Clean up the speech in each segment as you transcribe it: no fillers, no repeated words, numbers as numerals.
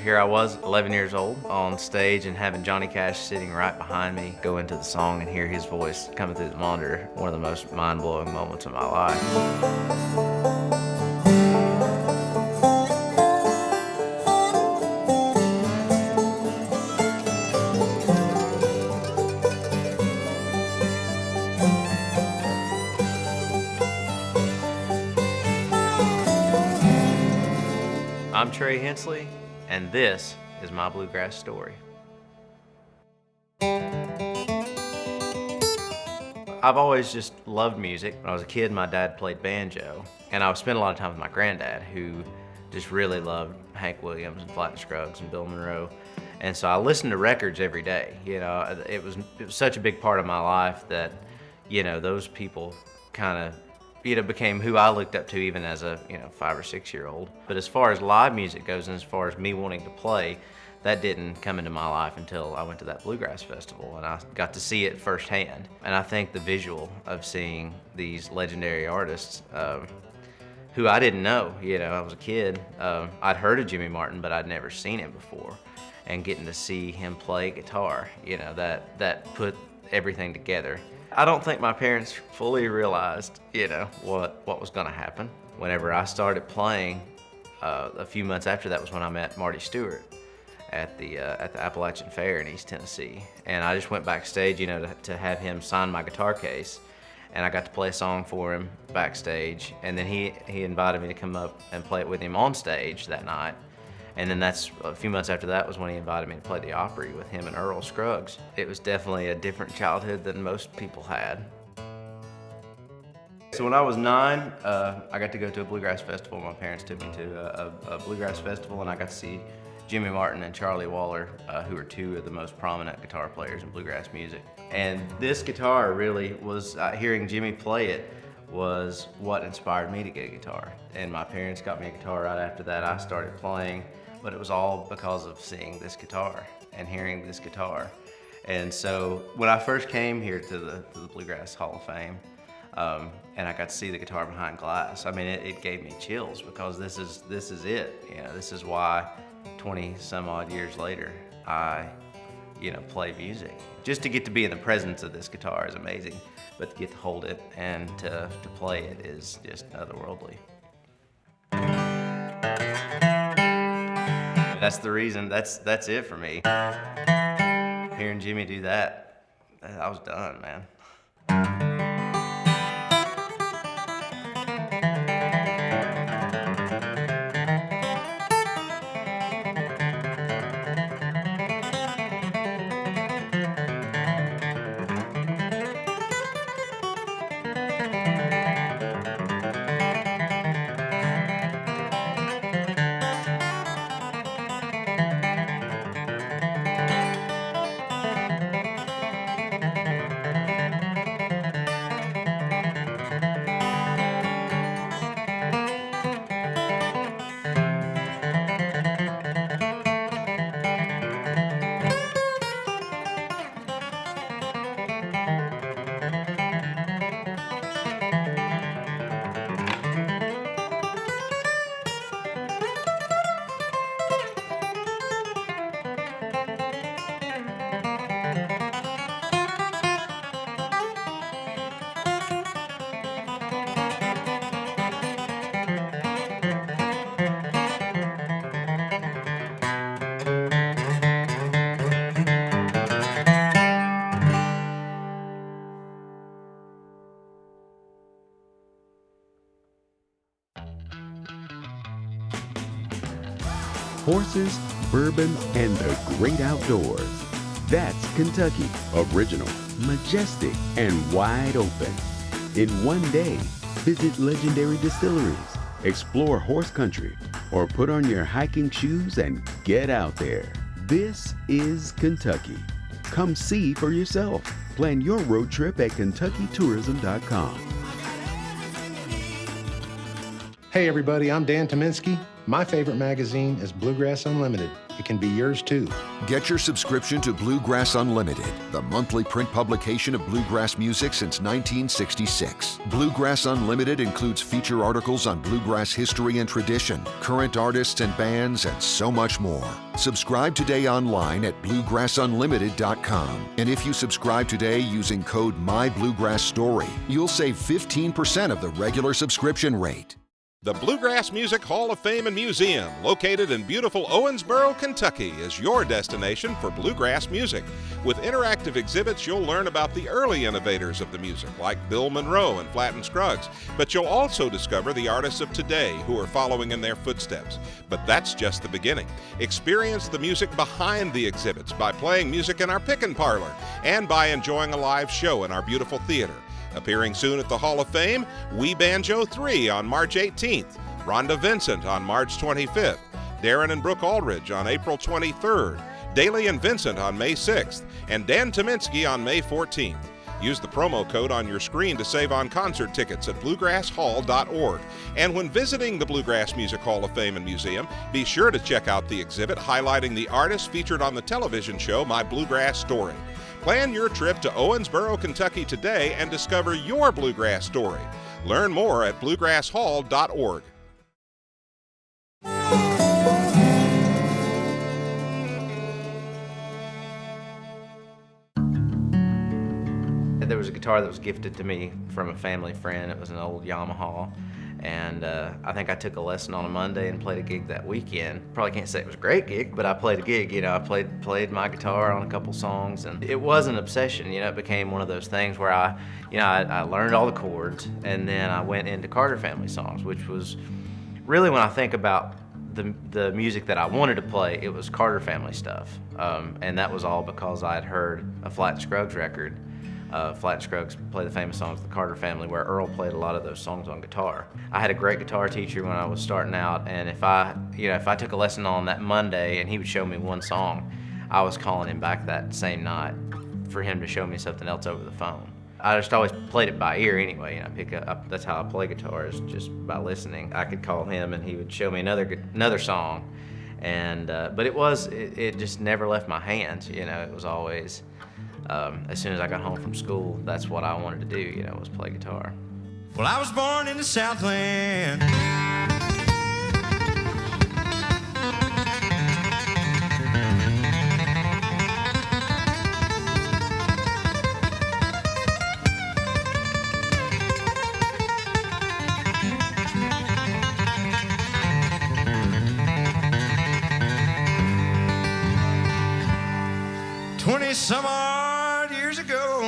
Here I was, 11 years old, on stage and having Johnny Cash sitting right behind me, go into the song and hear his voice coming through the monitor. One of the most mind-blowing moments of my life. I'm Trey Hensley, and this is My Bluegrass Story. I've always just loved music. When I was a kid, my dad played banjo, and I spent a lot of time with my granddad, who just really loved Hank Williams and Flatt and Scruggs and Bill Monroe. And so I listened to records every day. You know, it was such a big part of my life that, you know, those people kind of, you know, became who I looked up to even as a, 5 or 6 year old. But as far as live music goes, and as far as me wanting to play, that didn't come into my life until I went to that Bluegrass Festival and I got to see it firsthand. And I think the visual of seeing these legendary artists, who I didn't know, I was a kid, I'd heard of Jimmy Martin, but I'd never seen him before. And getting to see him play guitar, that put everything together. I don't think my parents fully realized, what was gonna happen. Whenever I started playing, a few months after that was when I met Marty Stewart at the Appalachian Fair in East Tennessee. And I just went backstage, to have him sign my guitar case. And I got to play a song for him backstage. And then he invited me to come up and play it with him on stage that night. And then that's a few months after that was when he invited me to play the Opry with him and Earl Scruggs. It was definitely a different childhood than most people had. So when I was 9, I got to go to a bluegrass festival. My parents took me to a bluegrass festival, and I got to see Jimmy Martin and Charlie Waller, who are two of the most prominent guitar players in bluegrass music. And this guitar really was, hearing Jimmy play it was what inspired me to get a guitar. And my parents got me a guitar right after that. I started playing, but it was all because of seeing this guitar and hearing this guitar. And so when I first came here to the Bluegrass Hall of Fame, and I got to see the guitar behind glass, I mean, it gave me chills, because this is it. This is why 20 some odd years later, I, play music. Just to get to be in the presence of this guitar is amazing, but to get to hold it and to play it is just otherworldly. That's the reason, that's it for me. Hearing Jimmy do that, I was done, man. Horses, bourbon, and the great outdoors. That's Kentucky. Original, majestic, and wide open. In one day, visit legendary distilleries, explore horse country, or put on your hiking shoes and get out there. This is Kentucky. Come see for yourself. Plan your road trip at KentuckyTourism.com. Hey everybody, I'm Dan Tominski. My favorite magazine is Bluegrass Unlimited. It can be yours too. Get your subscription to Bluegrass Unlimited, the monthly print publication of bluegrass music since 1966. Bluegrass Unlimited includes feature articles on bluegrass history and tradition, current artists and bands, and so much more. Subscribe today online at bluegrassunlimited.com. And if you subscribe today using code My Bluegrass Story, you'll save 15% of the regular subscription rate. The Bluegrass Music Hall of Fame and Museum, located in beautiful Owensboro, Kentucky, is your destination for bluegrass music. With interactive exhibits, you'll learn about the early innovators of the music, like Bill Monroe and Flatt and Scruggs, but you'll also discover the artists of today who are following in their footsteps. But that's just the beginning. Experience the music behind the exhibits by playing music in our pick-and parlor and by enjoying a live show in our beautiful theater. Appearing soon at the Hall of Fame, We Banjo 3 on March 18th, Rhonda Vincent on March 25th, Darren and Brooke Aldridge on April 23rd, Daly and Vincent on May 6th, and Dan Tominski on May 14th. Use the promo code on your screen to save on concert tickets at bluegrasshall.org. And when visiting the Bluegrass Music Hall of Fame and Museum, be sure to check out the exhibit highlighting the artists featured on the television show My Bluegrass Story. Plan your trip to Owensboro, Kentucky today and discover your bluegrass story. Learn more at bluegrasshall.org. There was a guitar that was gifted to me from a family friend. It was an old Yamaha. And I think I took a lesson on a Monday and played a gig that weekend. Probably can't say it was a great gig, but I played a gig. You know, I played my guitar on a couple songs, and it was an obsession. You know, it became one of those things where I learned all the chords, and then I went into Carter family songs, which was really, when I think about the music that I wanted to play, it was Carter family stuff, and that was all because I had heard a Flatt and Scruggs record. Flatt and Scruggs play the famous songs of the Carter family, where Earl played a lot of those songs on guitar. I had a great guitar teacher when I was starting out, and if I took a lesson on that Monday and he would show me one song, I was calling him back that same night for him to show me something else over the phone. I just always played it by ear anyway. You know, pick up. That's how I play guitar, is just by listening. I could call him and he would show me another song, and but it just never left my hands. You know, it was always. As soon as I got home from school, that's what I wanted to do, you know, was play guitar. Well, I was born in the Southland. Some odd years ago.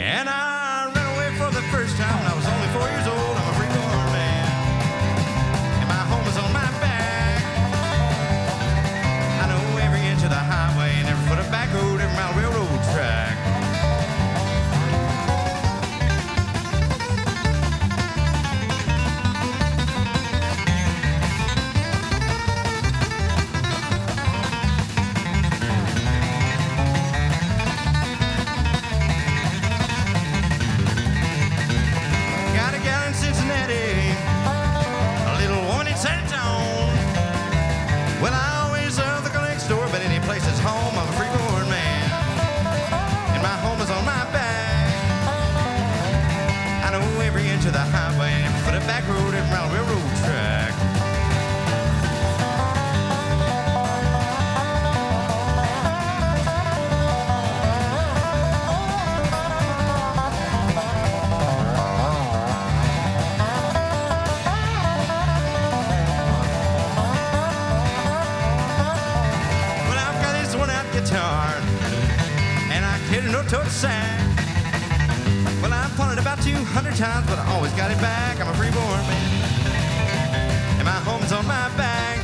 And I ran away for the first time when I was only 4 years old. I'm a free-born man, and my home is on my back. I know every inch of the highway and every foot of back road, every mile of railroad track. To the highway and every foot of back road, every mile of railroad track. Well, I've got this one out guitar, and I carry no tote sack. Well, I've pawned it about 200 times, but I always got it back. I'm a free-born man, and my home's on my back.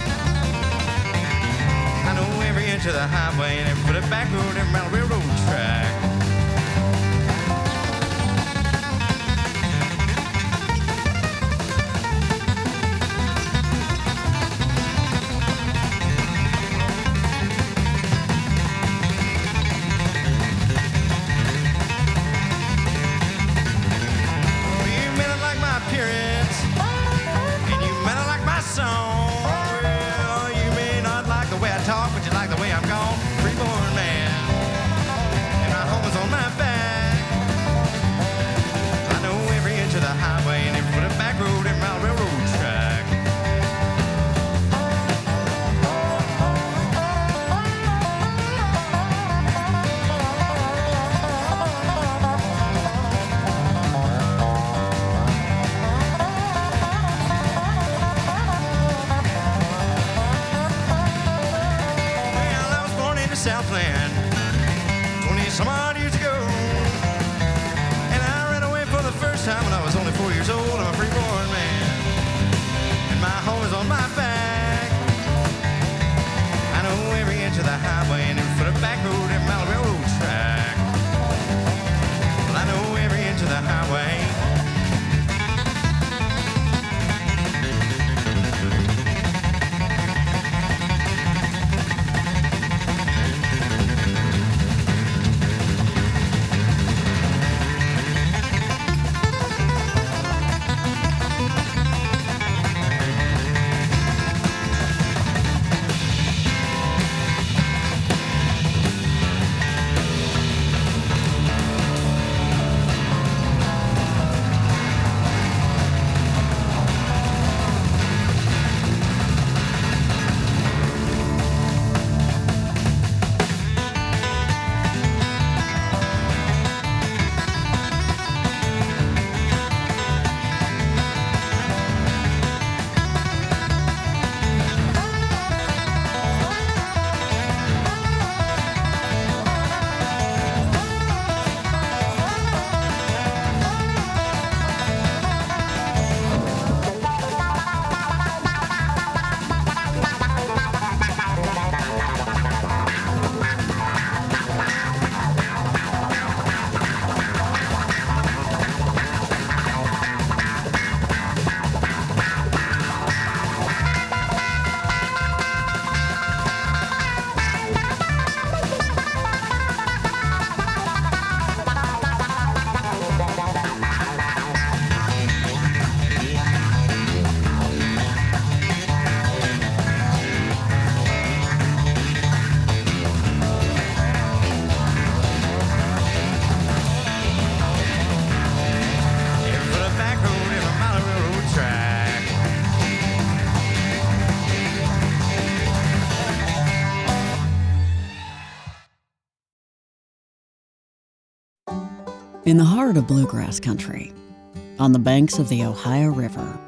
I I know every inch of the highway and every foot of back road, every mile of railroad track. Southland 20 some odd years ago, and I ran away for the first time when I was only 4 years old. I'm a free-born man, and my home is on my back. I know every inch of the highway and every foot of back road, every mile of railroad track. Well, I know every inch of the highway. In the heart of bluegrass country, on the banks of the Ohio River,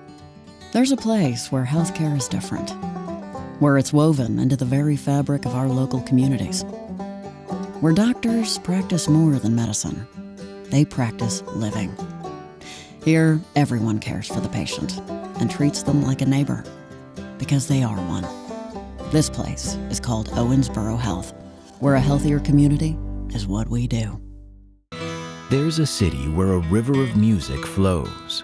there's a place where healthcare is different, where it's woven into the very fabric of our local communities, where doctors practice more than medicine. They practice living. Here, everyone cares for the patient and treats them like a neighbor, because they are one. This place is called Owensboro Health, where a healthier community is what we do. There's a city where a river of music flows,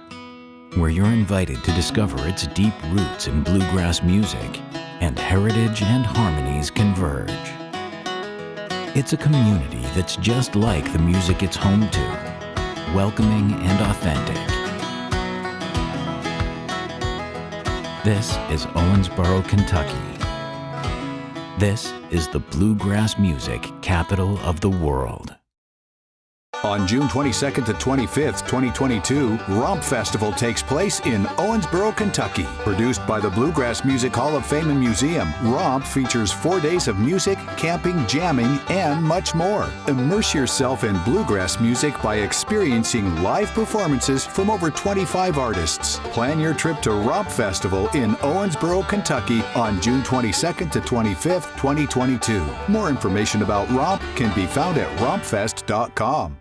where you're invited to discover its deep roots in bluegrass music and heritage and harmonies converge. It's a community that's just like the music it's home to, welcoming and authentic. This is Owensboro, Kentucky. This is the bluegrass music capital of the world. On June 22nd to 25th, 2022, ROMP Festival takes place in Owensboro, Kentucky. Produced by the Bluegrass Music Hall of Fame and Museum, ROMP features 4 days of music, camping, jamming, and much more. Immerse yourself in bluegrass music by experiencing live performances from over 25 artists. Plan your trip to ROMP Festival in Owensboro, Kentucky on June 22nd to 25th, 2022. More information about ROMP can be found at rompfest.com.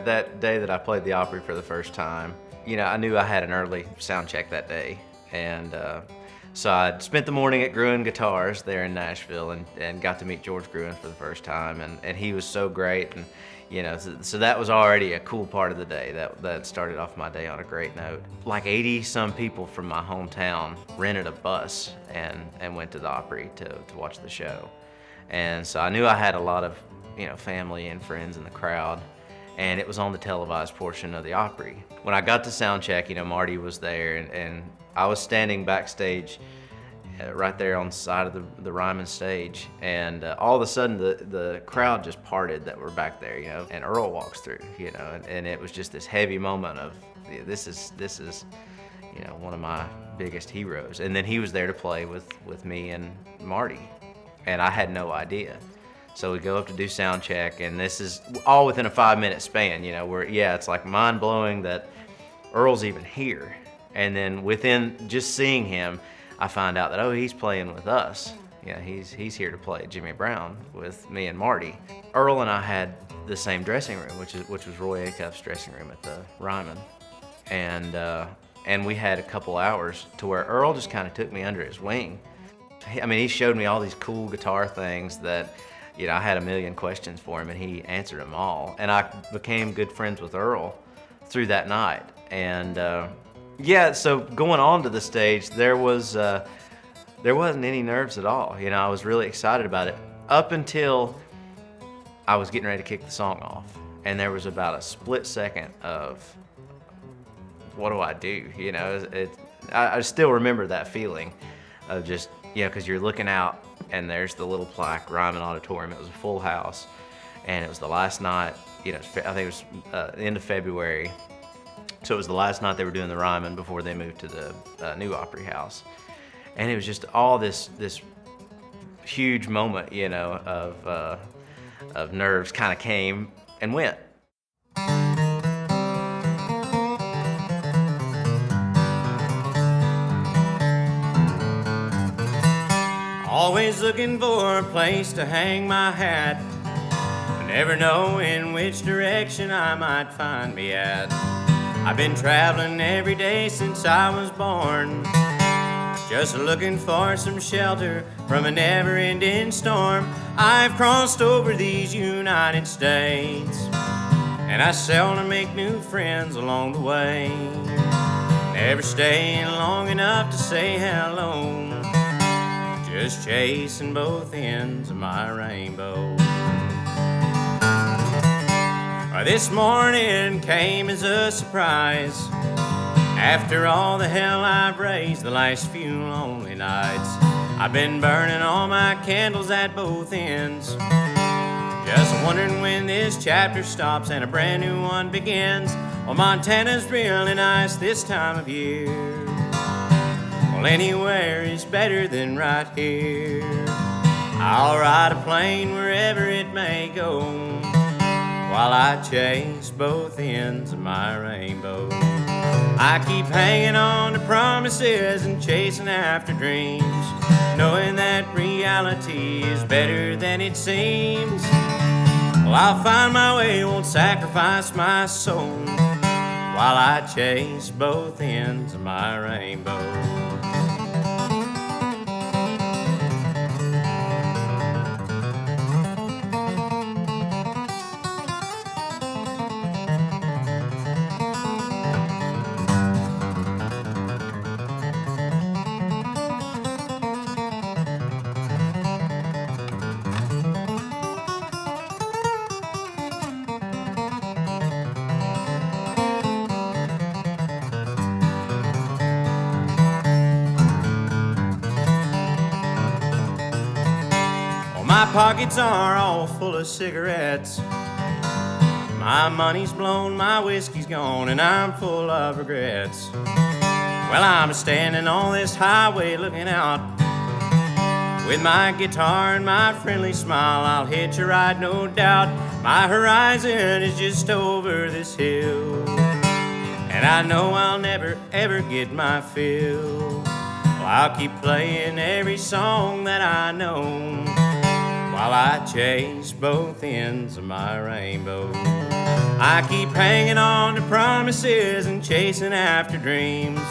that day that I played the Opry for the first time, you know, I knew I had an early sound check that day. And so I spent the morning at Gruen Guitars there in Nashville and got to meet George Gruen for the first time. And he was so great. And, you know, so that was already a cool part of the day. That started off my day on a great note. Like 80-some people from my hometown rented a bus and went to the Opry to watch the show. And so I knew I had a lot of, you know, family and friends in the crowd. And it was on the televised portion of the Opry. When I got to sound check, you know, Marty was there, and I was standing backstage right there on the side of the Ryman stage, and all of a sudden the crowd just parted that were back there, you know, and Earl walks through, you know, and it was just this heavy moment of, this is, you know, one of my biggest heroes. And then he was there to play with me and Marty, and I had no idea. So we go up to do sound check, and this is all within a 5-minute span, you know, where, yeah, it's like mind-blowing that Earl's even here. And then within just seeing him, I find out that, oh, he's playing with us. Yeah, he's here to play Jimmy Brown with me and Marty. Earl and I had the same dressing room, which was Roy Acuff's dressing room at the Ryman. And we had a couple hours to where Earl just kind of took me under his wing. I mean, he showed me all these cool guitar things that, you know, I had a million questions for him, and he answered them all. And I became good friends with Earl through that night. And yeah, so going on to the stage, there wasn't any nerves at all. You know, I was really excited about it up until I was getting ready to kick the song off, and there was about a split second of, what do I do? You know, I still remember that feeling of just, you know, because you're looking out, and there's the little plaque, Ryman Auditorium. It was a full house, and it was the last night, you know, I think it was the end of February. So it was the last night they were doing the Ryman before they moved to the new Opry House. And it was just all this huge moment, you know, of nerves kind of came and went. Always looking for a place to hang my hat, never knowing which direction I might find me at. I've been traveling every day since I was born, just looking for some shelter from a never-ending storm. I've crossed over these United States, and I seldom make new friends along the way, never staying long enough to say hello, just chasing both ends of my rainbow. This morning came as a surprise, after all the hell I've raised the last few lonely nights. I've been burning all my candles at both ends, just wondering when this chapter stops and a brand new one begins. Well, Montana's really nice this time of year. Well, anywhere is better than right here. I'll ride a plane wherever it may go, while I chase both ends of my rainbow. I keep hanging on to promises and chasing after dreams, knowing that reality is better than it seems. Well, I'll find my way, won't sacrifice my soul, while I chase both ends of my rainbow. My pockets are all full of cigarettes, my money's blown, my whiskey's gone, and I'm full of regrets. Well, I'm standing on this highway looking out, with my guitar and my friendly smile. I'll hitch a ride, no doubt. My horizon is just over this hill, and I know I'll never ever get my fill. Well, I'll keep playing every song that I know, while while I chase both ends of my rainbow. I keep hanging on to promises and chasing after dreams,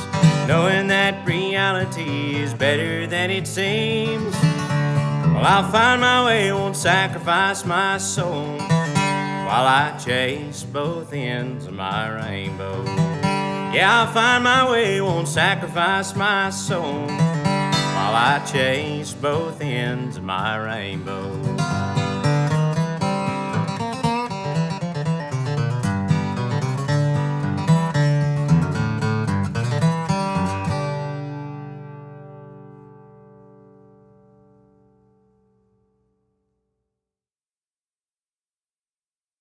knowing that reality is better than it seems. Well, I'll find my way, won't sacrifice my soul, while I chase both ends of my rainbow. Yeah, I'll find my way, won't sacrifice my soul, while I chase both ends of my rainbow.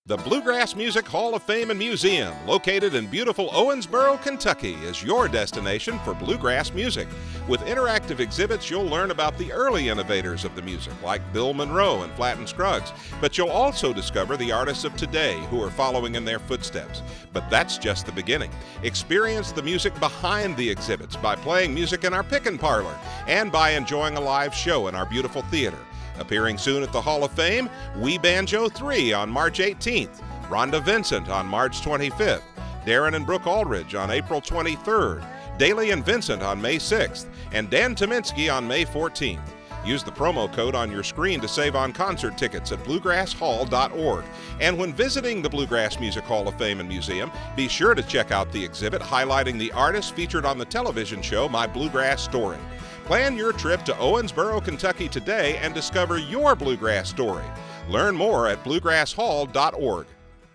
The Bluegrass Music Hall of Fame and Museum, located in beautiful Owensboro, Kentucky, is your destination for bluegrass music. With interactive exhibits, you'll learn about the early innovators of the music, like Bill Monroe and Flatt and Scruggs, but you'll also discover the artists of today who are following in their footsteps. But that's just the beginning. Experience the music behind the exhibits by playing music in our pick-and parlor and by enjoying a live show in our beautiful theater. Appearing soon at the Hall of Fame, We Banjo 3 on March 18th, Rhonda Vincent on March 25th, Darren and Brooke Aldridge on April 23rd, Daly and Vincent on May 6th, and Dan Tominski on May 14th. Use the promo code on your screen to save on concert tickets at bluegrasshall.org. And when visiting the Bluegrass Music Hall of Fame and Museum, be sure to check out the exhibit highlighting the artists featured on the television show My Bluegrass Story. Plan your trip to Owensboro, Kentucky today and discover your bluegrass story. Learn more at bluegrasshall.org.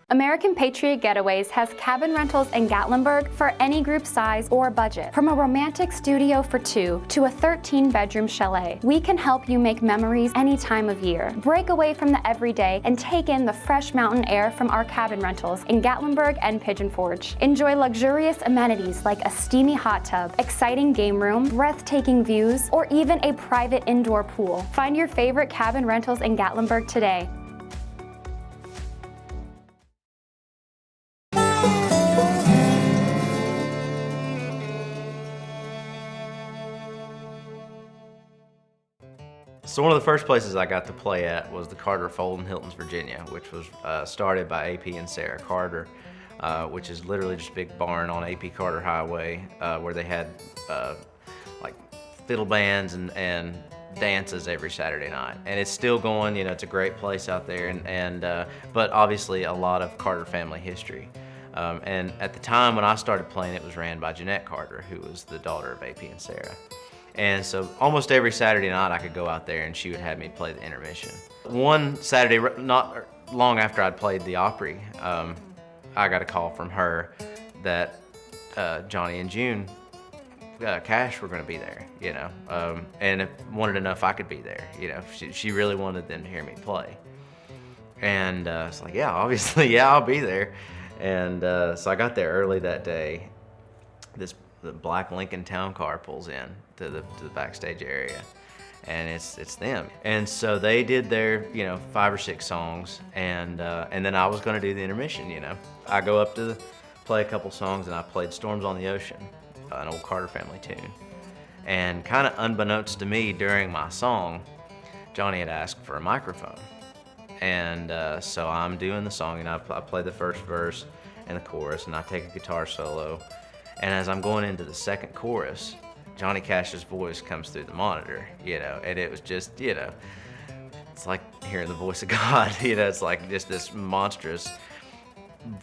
American Patriot Getaways has cabin rentals in Gatlinburg for any group size or budget. From a romantic studio for two to a 13-bedroom chalet, we can help you make memories any time of year. Break away from the everyday and take in the fresh mountain air from our cabin rentals in Gatlinburg and Pigeon Forge. Enjoy luxurious amenities like a steamy hot tub, exciting game room, breathtaking views, or even a private indoor pool. Find your favorite cabin rentals in Gatlinburg today. So one of the first places I got to play at was the Carter Fold in Hiltons, Virginia, which was started by AP and Sarah Carter, which is literally just a big barn on AP Carter Highway where they had like fiddle bands and dances every Saturday night. And it's still going, you know, it's a great place out there, but obviously a lot of Carter family history. And at the time when I started playing, it was ran by Jeanette Carter, who was the daughter of AP and Sarah. And so almost every Saturday night I could go out there and she would have me play the intermission. One Saturday, not long after I'd played the Opry, I got a call from her that Johnny and June Cash were going to be there, you know, and wanted to know if I could be there. You know, she really wanted them to hear me play. And it's like, yeah, obviously, yeah, I'll be there. And so I got there early that day. The black Lincoln Town Car pulls in to the backstage area, and it's them. And so they did their, you know, 5 or 6 songs, and then I was going to do the intermission. You know, I go up to play a couple songs, and I played "Storms on the Ocean," an old Carter family tune. And kind of unbeknownst to me, during my song, Johnny had asked for a microphone, and so I'm doing the song, and I play the first verse and the chorus, and I take a guitar solo. And as I'm going into the second chorus, Johnny Cash's voice comes through the monitor, you know, and it was just, you know, it's like hearing the voice of God, you know, it's like just this monstrous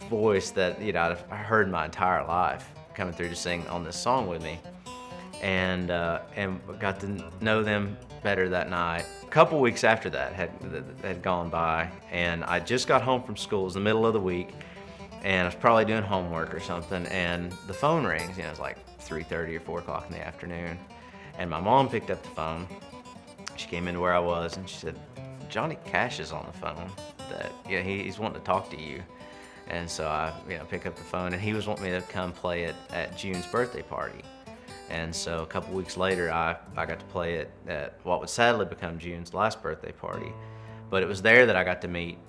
voice that, you know, I've heard my entire life coming through to sing on this song with me. And got to know them better that night. A couple weeks after that had gone by, and I just got home from school. It was the middle of the week, and I was probably doing homework or something, and the phone rings. You know, it's like 3:30 or 4 o'clock in the afternoon, and my mom picked up the phone. She came into where I was, and she said, "Johnny Cash is on the phone. That, yeah, he's wanting to talk to you." And so I, you know, pick up the phone, and he was wanting me to come play at June's birthday party. And so a couple weeks later, I got to play it at what would sadly become June's last birthday party. But it was there that I got to meet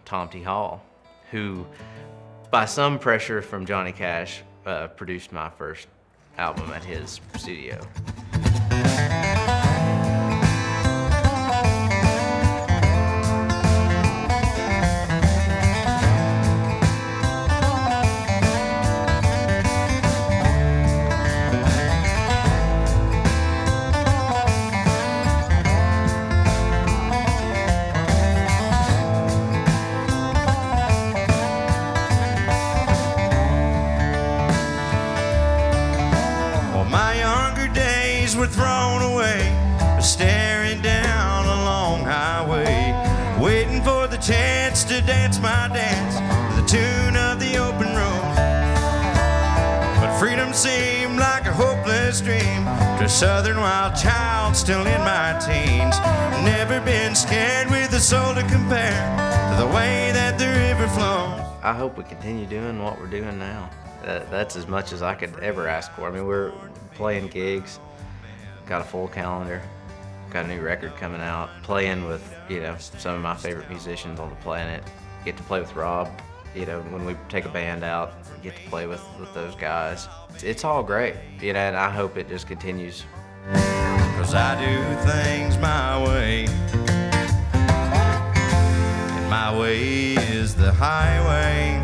Tom T. Hall, who, by some pressure from Johnny Cash, produced my first album at his studio. My younger days were thrown away, staring down a long highway, waiting for the chance to dance my dance to the tune of the open road. But freedom seemed like a hopeless dream to a southern wild child still in my teens. Never been scared with a soul to compare to the way that the river flows. I hope we continue doing what we're doing now. That's as much as I could ever ask for. I mean, we're playing gigs, got a full calendar, got a new record coming out, playing with, you know, some of my favorite musicians on the planet. Get to play with Rob, you know, when we take a band out, get to play with those guys. It's all great, you know, and I hope it just continues. 'Cause I do things my way, and my way is the highway.